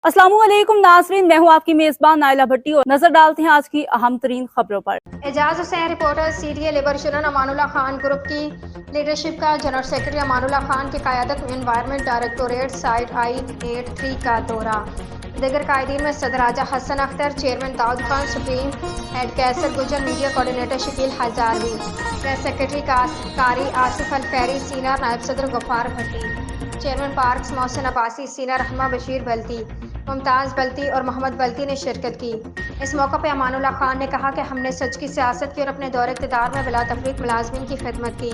अस्सलाम वालेकुम नाज़रीन, मैं हूँ आपकी मेज़बान नाइला भट्टी और नजर डालते हैं आज की अहम तरीन खबरों पर। Ejaz Hussain reporter Syria labour union Amanullah Khan group की लीडरशिप का जनरल सेक्रेटरी अमानुल्लाह खान की क़यादत में एनवायरनमेंट डायरेक्टोरेट साइट I-83 का दौरा। दीगर कायदीन में सदर Raja Hassan Akhtar, chairman Dawood Khan, supreme head Qaiser Gujjar, media coordinator Shakeel Hazarvi, press secretary Qari Asif Al Khairi, senior नायब सदर Ghaffar Bhatti, chairman parks Mohsin Abbasi, senior Rahma Bashir Balti, Mumtaz Balti और मोहम्मद बल्ती ने शिरकत की। इस मौके पर अमानुल्लाह खान ने कहा कि हमने सच की सियासत की और अपने दौर इक़्तिदार में बिला तफरीक मुलाज़मिन की खिदमत की।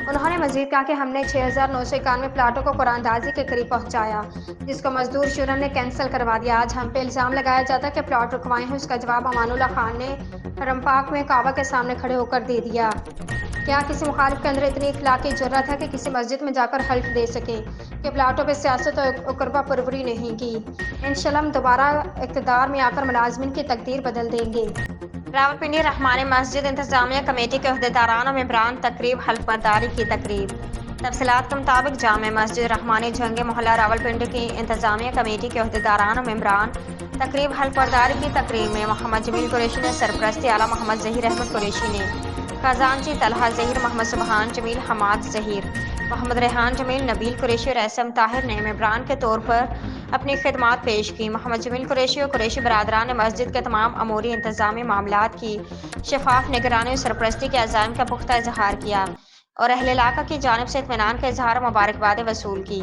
उन्होंने मज़ीद कहा कि हमने 6,991 प्लाटों को कुरानदाजी के करीब पहुँचाया, जिसको मजदूर यूनियन ने कैंसिल करवा दिया। आज हम पे इल्ज़ाम लगाया जाता है कि प्लाट रुकवाए हैं, उसका जवाब अमानुल्लाह खान ने रमपाक में काबा के सामने खड़े होकर दे दिया। क्या किसी मुखालिफ के अंदर इतनी इखलाकी जुर्रत है कि किसी मस्जिद में जाकर हल्फ दे सके कि प्लाटों पर सियासत और उकरबा परवरी नहीं की। इंशाअल्लाह हम दोबारा इक़्तिदार में आकर मुलाज़मिन की तकदीर बदल देंगे। रावलपिंडी रहमानी मस्जिद इंतजामिया कमेटी के अहदेदारान और मेंबरान तकरीब हल्फ बर्दारी की तकरीब। तफसीलात के मुताबिक जामे मस्जिद रहमानी जंगे मोहल्ला रावलपिंडी की इंतजामिया कमेटी के अहदेदारान और मेंबरान तकरीब हल्फ बर्दारी की तकरीब में मोहम्मद जमील कुरैशी ने सरपरस्ती, आला मोहम्मद ज़हीर अहमद कुरैशी ने खजानची तलहा ज़हीर, मोहम्मद सुबहान जमील, हमाद ज़हीर, मोहम्मद रेहान जमील, नबील कुरैशी और एसएम ताहिर ने मेंबरान के तौर पर अपनी खिदमात पेश की। मोहम्मद जमील कुरैशी और कुरैशी बरादरान ने मस्जिद के तमाम अमूरी इंतजामी मामलात की शफाफ निगरानी और सरपरस्ती के अज़ाइम का पुख्ता इजहार किया और अहले इलाका की जानिब से इत्मीनान का इजहार मुबारकबाद वसूल की।